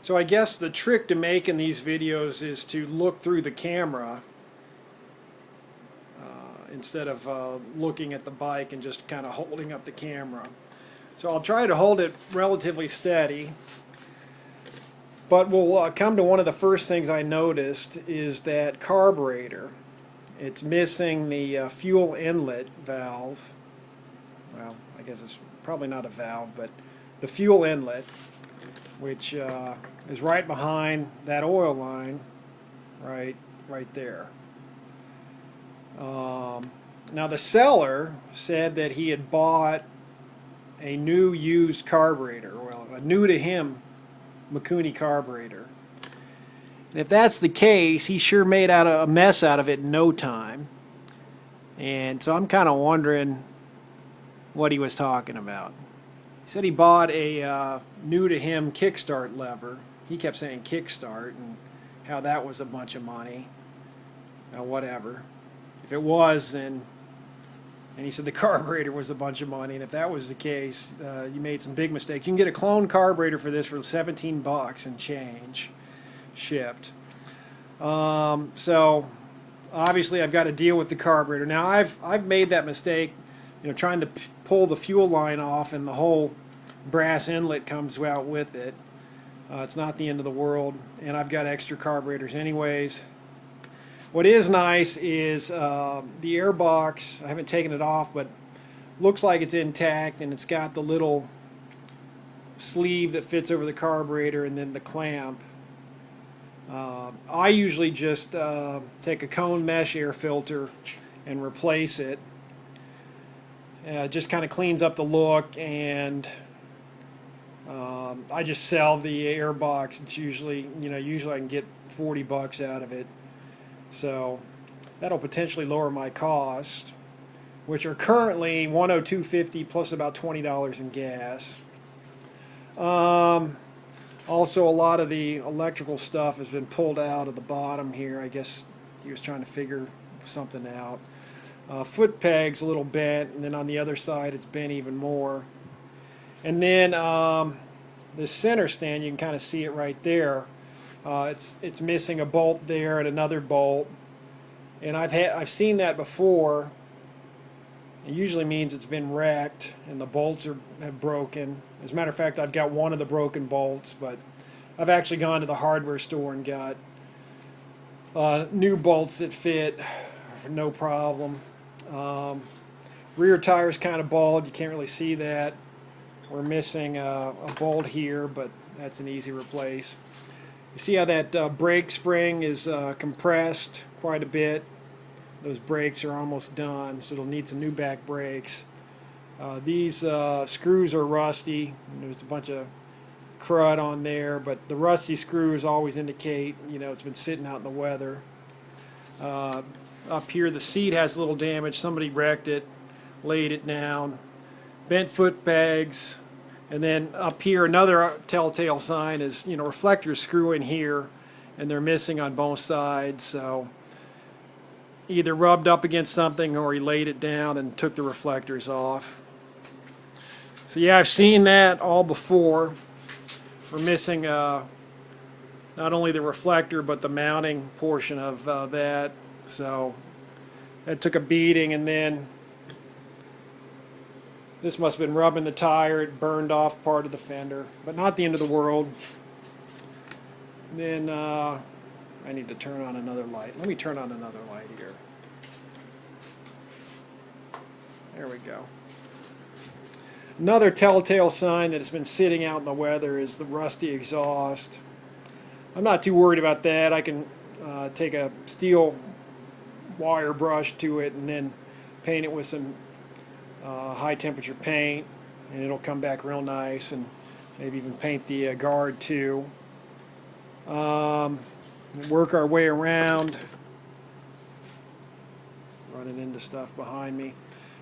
So I guess the trick to making these videos is to look through the camera instead of looking at the bike and just kind of holding up the camera. So I'll try to hold it relatively steady, but we'll come to one of the first things I noticed is that carburetor. It's missing the fuel inlet valve. Well, I guess it's probably not a valve, but the fuel inlet, which is right behind that oil line, right there. Now the seller said that he had bought a new used carburetor, well, a new to him Mikuni carburetor. And if that's the case, he sure made a mess out of it in no time. And so I'm kind of wondering what he was talking about. He said he bought a new to him kickstart lever. He kept saying kickstart and how that was a bunch of money. Whatever. If it was, then, and he said the carburetor was a bunch of money, and if that was the case, you made some big mistakes. You can get a clone carburetor for this for 17 bucks and change, shipped. So obviously I've got to deal with the carburetor. Now I've made that mistake, trying to pull the fuel line off, and the whole brass inlet comes out with it. It's not the end of the world, and I've got extra carburetors anyways. What is nice is the air box. I haven't taken it off, but looks like it's intact, and it's got the little sleeve that fits over the carburetor and then the clamp. I usually just take a cone mesh air filter and replace it. It just kind of cleans up the look, and I just sell the air box. It's usually, usually I can get 40 bucks out of it. So that'll potentially lower my cost, which are currently $102.50 plus about $20 in gas. Also, a lot of the electrical stuff has been pulled out of the bottom here. I guess he was trying to figure something out. Foot peg's a little bent, and then on the other side it's bent even more. And then the center stand, you can kind of see it right there. It's missing a bolt there and another bolt, and I've seen that before. It usually means it's been wrecked and the bolts have broken. As a matter of fact, I've got one of the broken bolts, but I've actually gone to the hardware store and got new bolts that fit no problem. Rear tire's kind of bald. You can't really see that. We're missing a bolt here, but that's an easy replace. You see how that brake spring is compressed quite a bit. Those brakes are almost done, so it'll need some new back brakes. These screws are rusty. There's a bunch of crud on there, but the rusty screws always indicate, it's been sitting out in the weather. Up here, the seat has a little damage. Somebody wrecked it, laid it down. Bent foot pegs. And then up here, another telltale sign is, reflectors screw in here, and they're missing on both sides. So either rubbed up against something or he laid it down and took the reflectors off. So yeah, I've seen that all before. We're missing not only the reflector, but the mounting portion of that. So that took a beating, and then this must have been rubbing the tire. It burned off part of the fender, but not the end of the world. And then I need to turn on another light. Let me turn on another light here. There we go. Another telltale sign that has been sitting out in the weather is the rusty exhaust. I'm not too worried about that. I can take a steel wire brush to it and then paint it with some high temperature paint, and it'll come back real nice, and maybe even paint the guard too. Work our way around, running into stuff behind me.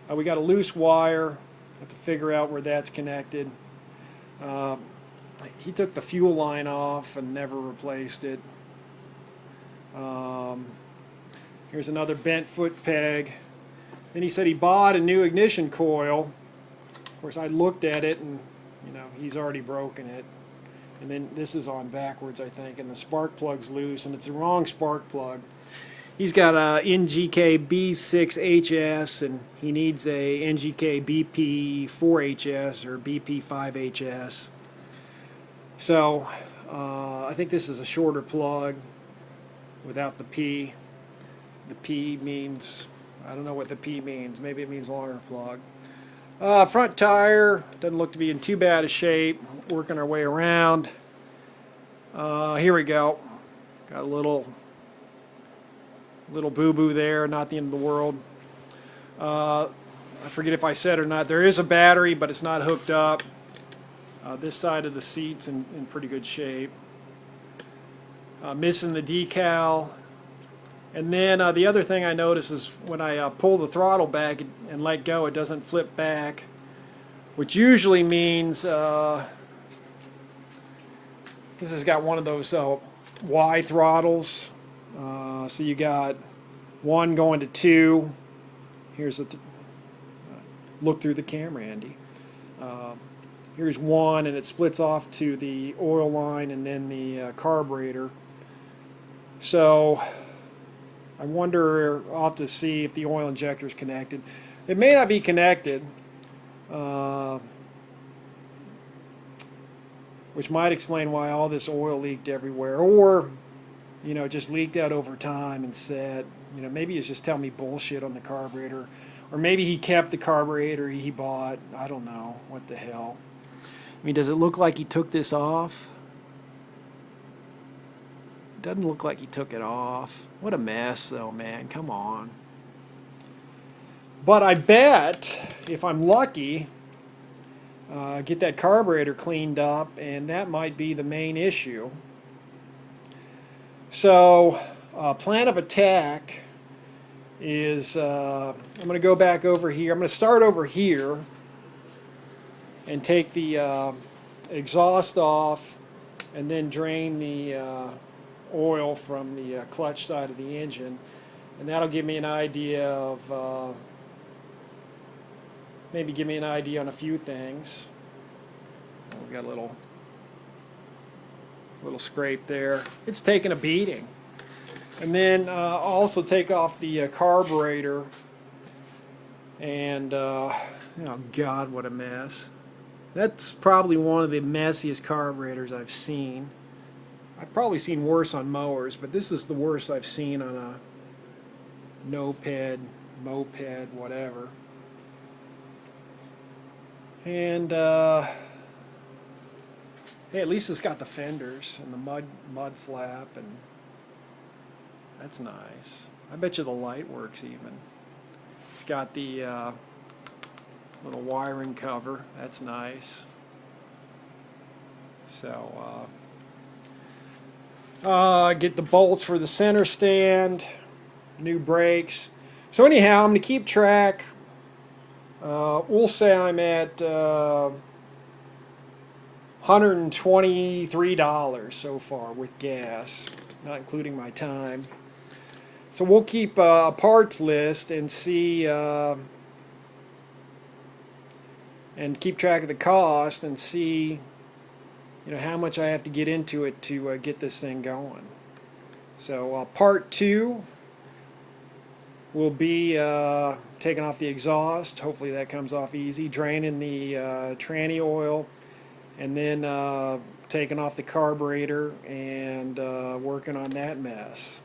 We got a loose wire. Have to figure out where that's connected. He took the fuel line off and never replaced it. Here's another bent foot peg. Then he said he bought a new ignition coil. Of course, I looked at it, and he's already broken it. and then this is on backwards, I think, and the spark plug's loose, and it's the wrong spark plug. He's got a NGK B6HS, and he needs a NGK BP4HS or BP5HS. So I think this is a shorter plug without the P. The P means, I don't know what the P means. Maybe it means longer plug. Front tire doesn't look to be in too bad a shape. Working our way around. Here we go. Got a little boo-boo there. Not the end of the world. I forget if I said or not. There is a battery, but it's not hooked up. This side of the seat's in pretty good shape. Missing the decal. And then the other thing I notice is when I pull the throttle back and let go, it doesn't flip back, which usually means this has got one of those Y throttles. So you got 1 going to 2. Here's the look through the camera, Andy. Here's 1, and it splits off to the oil line and then the carburetor. So I wonder, I'll have to see if the oil injector is connected. It may not be connected, which might explain why all this oil leaked everywhere, or just leaked out over time and said, maybe he's just telling me bullshit on the carburetor, or maybe he kept the carburetor he bought. I don't know. What the hell? I mean, does it look like he took this off? Doesn't look like he took it off. What a mess, though, man. Come on. But I bet, if I'm lucky, get that carburetor cleaned up, and that might be the main issue. So, plan of attack is, I'm going to go back over here. I'm going to start over here and take the exhaust off and then drain the oil from the clutch side of the engine, and that'll give me an idea of maybe give me an idea on a few things. We got a little scrape there. It's taking a beating. And then I'll also take off the carburetor, and oh God, what a mess. That's probably one of the messiest carburetors I've seen. I've probably seen worse on mowers, but this is the worst I've seen on a moped, whatever. And hey, at least it's got the fenders and the mud flap, and that's nice. I bet you the light works even. It's got the little wiring cover. That's nice. So get the bolts for the center stand, new brakes. So anyhow, I'm going to keep track. We'll say I'm at $123 so far with gas, not including my time. So we'll keep a parts list and see, and keep track of the cost and see, how much I have to get into it to get this thing going. So part 2 will be taking off the exhaust. Hopefully that comes off easy. Draining the tranny oil, and then taking off the carburetor and working on that mess.